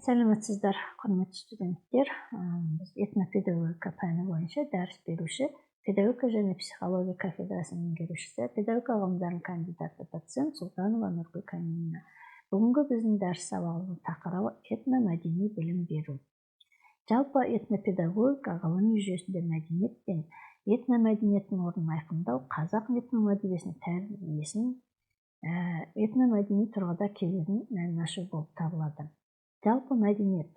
Сәлеметсіздер, құрметті студенттер. Біз этнопедагогика пәні бойынша дәріс беруші, педагогика және психология кафедрасының меңгерушісі, педагогика ғылымдарының кандидаты доцент Сұлтанова Нұргүл Камиловна. Бүгінгі біздің дәріс сабағымыздың тақырыбы этномәдени білім беру. Жалпы этнопедагогика ғылыми жүйесінде мәдениет пен этномәдениеттің орнын айқындау, қазақ этномәдениетінің тәрбиесін этномәдени тұрғыда келудің мәнін ашу болып табылады. Жалпы мәдениет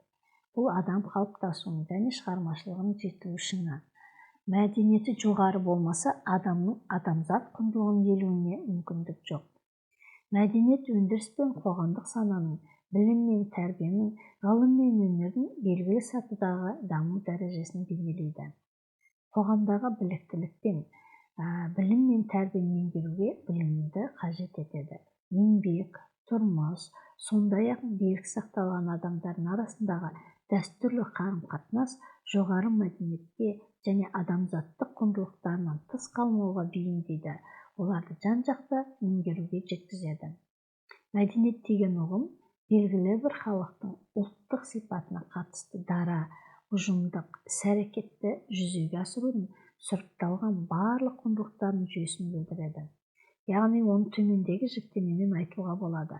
бұл адам қалыптасуының және шығармашылығының жетілу шыңы. Мәдениеті жоғары болмаса, адамның адамзат құндылығын елуіне мүмкіндік жоқ. Мәдениет өндіріс пен қоғамдық сананың, білім мен тәрбиенің, ғылым мен өнердің белгілі сатыдағы даму дәрежесін бейнелейді. Қоғамдағы біліктілік пен білім мен тәрбиені меңгеруге білімді қажет етеді. Еңбек, тұрмыс, сондай-ақ берік сақталған адамдардың арасындағы дәстүрлі қарым-қатынас жоғары мәдениетке және адамзаттық құндылықтарынан тыс қалмауға бейімдейді, оларды жан-жақты меңгеруге жеткізеді. Мәдениет деген ұғым белгілі бір халықтың ұлттық сипатына қатысты дара, ұжымдық іс-әрекетті жүзеге асырудың сұрыпталған барлық құндылықтардың жүйесін білдіреді. Яғни оны төмендегі жіктемемен айтуға болады.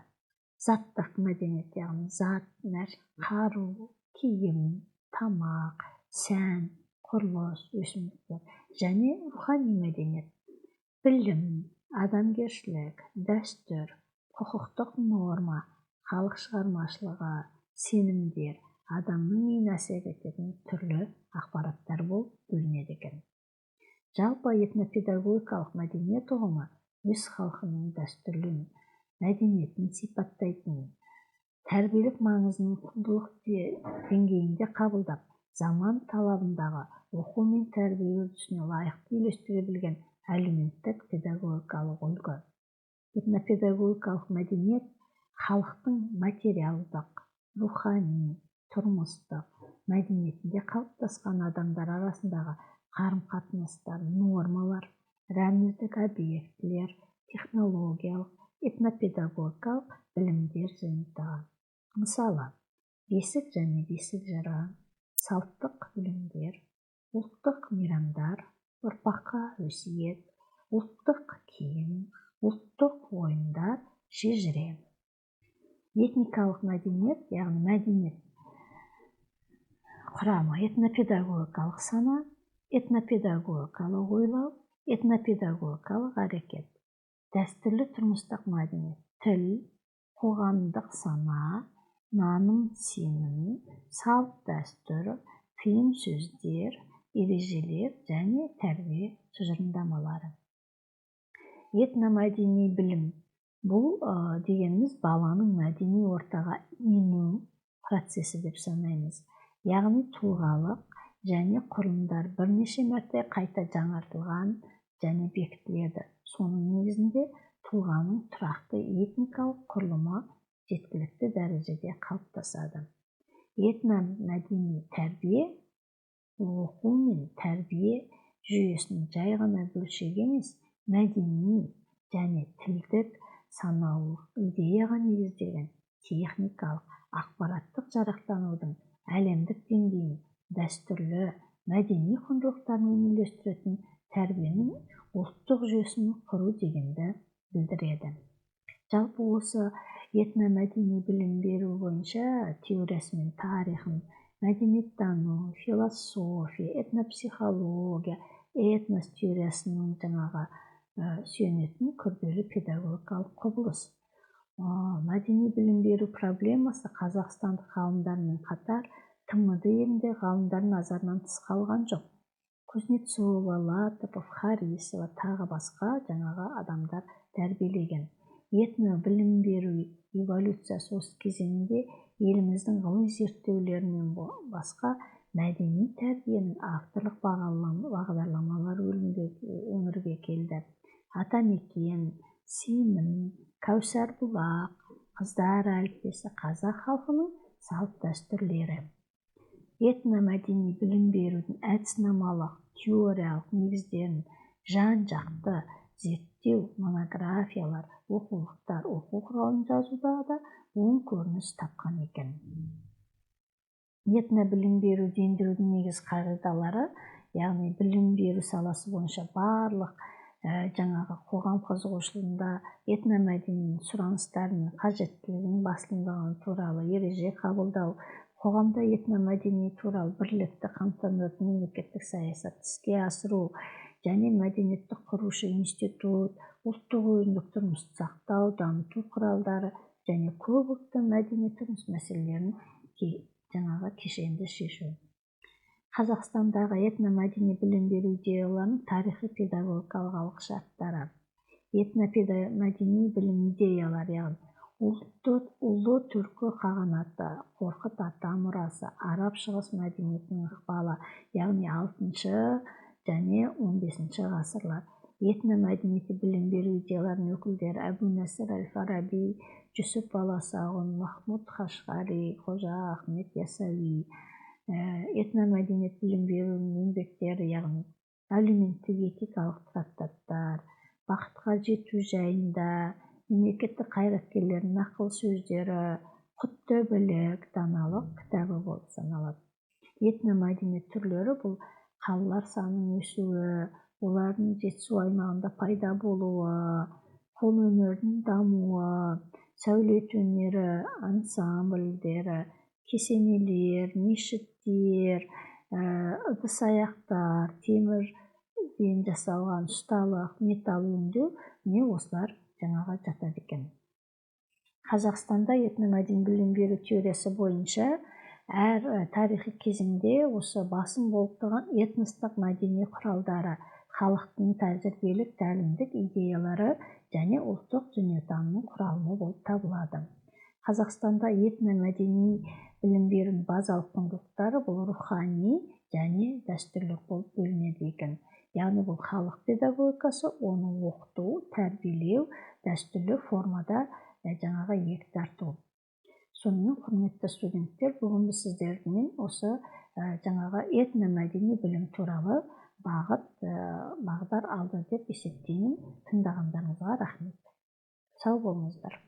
Заттық мәдениет, яғни зат, қару, киім, тамақ, сән, құрылыс, өсімдіктер және рухани мәдениет. Білім, адамгершілік, дәстүр, құқықтық норма, халық шығармашылығы, сенімдер, адамның миына әсер ететін түрлі ақпараттар болып бөлінеді екен. Жалпы этнопедагогикалық мәдениет ұғымы өз халқының дәстүрлін, мәдениетін сипаттайтын, тәрбиелік маңызын құндылық деңгейінде қабылдап, заман талабындағы оқу мен тәрбие үрдісіне лайықты үйлестіре білген әлеуметтік педагогикалық үлгі. Этнопедагогикалық мәдениет халықтың материалдық, рухани, тұрмыстық мәдениетінде қалыптасқан адамдар арасындағы қарым-қатынастар, нормалар, рәміздік объектілер, технологиялық, этнопедагогикалық білімдер жиынтығы. Мысалы, бесік және бесік жыры, салттық білімдер, ұлттық мейрамдар, ұрпаққа өсиет, ұлттық киім, ұлттық ойындар, шежіре. Этникалық мәдениет, яғни мәдениет құрамы этнопедагогикалық сана, этнопедагогикалық ойлау, этнопедагогикалық әрекет. Дәстүрлі тұрмыстық мәдениет, тіл, қоғамдық сана, наным, сенім, салт дәстүр, тыйым сөздер, ережелер және тәрбие тұжырымдамалары. Этномәдени білім бұл дегеніміз баланың мәдени ортаға ену процесі деп санаймыз. Яғни тұлғалық және құрылымдар бірнеше мәрте қайта жаңартылған және бекітіледі. Соның негізінде тұлғаның тұрақты этникалық құрылымы жеткілікті дәрежеде қалыптасады. Этномәдени тәрбие оқу мен тәрбие жүйесінің жай ғана бөлшегі емес, мәдени және тілдік санаулық идеяға негізделген техникалық, ақпараттық жарақтанудың әлемдік деңгейін дәстүрлі мәдени құндылықтармен үйлестіретін тәрбиенің ұлттық жүйесін құру дегенді білдіреді. Жалпы осы этномәдени білім беру бойынша теориясы мен тарихын, мәдениеттану, философия, этнопсихология, этнос теориясының сүйенетін күрделі педагогикалық құбылыс. Мәдени білім беру проблемасы қазақстандық ғалымдармен қатар ТМД елінде ғалымдар назарынан тыс қалған жоқ. Кузнецова, Латыпов, Харисова тағы басқа адамдар тәрбиелеген. Этно білім беру эволюциясы осы кезеңінде еліміздің ғылыми зерттеулерінен басқа мәдени тәрбиенің авторлық бағдарламалар өмірге келді. Атамекен, сенім, Кәусар бұлақ, қыздар әліппесі қазақ халқының салт дәстүрлері. Этномәдени білім берудің әдіснамалық, теориялық негіздерін жан-жақты зерттеу, монографиялар, оқулықтар, оқу құралын жазуда да оң көрініс тапқан екен. этно білім беру дендірудің негіз қағидалары, яғни білім беру саласы бойынша барлық жаңағы қоғам қызығушылығында этномәдени сұраныстарын, қажеттілігінің басымдығы туралы ереже қабылдау, қоғамда этномәдени туралы бірлікті қамтамасыз мемлекеттік саясат іске асыру және мәдениетті құрушы институт, ұлттық өзіндік тұрмысты сақтау, дамыту құралдары және көпұлтты мәдени тұрмыс мәселелерін жаңағы кешенді шешу. Қазақстандағы этномәдени білім беру идеяларының тарихи педагогикалық алғышарттары. Этномәдени білім идеялары, яғни ұлы түркі қағанаты, қорқыт ата мұрасы, араб шығыс мәдениетінің ықпалы, яғни 6 және 15 ғасырлар. Этномәдениеті білім беру идеяларының өкілдері Әбу-Насыр әл-Фараби, Жүсіп Баласағұн, Махмуд Қашғари, Қожа Ахмет Ясауи. Этномәдениет білім беруінің еңбектері, яғни әлеуметтік этикалық трактаттар, бақытқа жету жайында, мемлекеттік қайраткерлердің нақыл сөздері, құтты білік, даналық кітабы болып саналады. Этномәдениет түрлері бұл қалалар санының өсуі, олардың жетісу аймағында пайда болуы, қолөнердің дамуы, сәулет өнері, ансамбльдері, кесенелер, мешіттер, ыдыс-аяқтар, темірден жасалған ұсталық, металл өңдеу, міне осылар жаңаға жатады екен. Қазақстанда этномәдени білім беру теориясы бойынша әр тарихи кезеңде осы басым болып тұрған этностық мәдени құралдары, халықтың тәжірибелік тәлімдік идеялары және ұлттық дүниетанымның құралымы болып табылады. Қазақстанда этномәдени білім берудің базалық құндылықтары бұл рухани және дәстүрлік болып бөлінеді екен. Яғни бұл халық педагогикасы, оны оқыту, тәрбиелеу, дәстүрлі формада жаңағы ек тарту. Сонымен, құрметті студенттер, бүгін біз сіздермен осы жаңағы этномәдени білім туралы бағдар алды деп есептеймін. Тыңдағандарыңызға рахмет. Сау болыңыздар.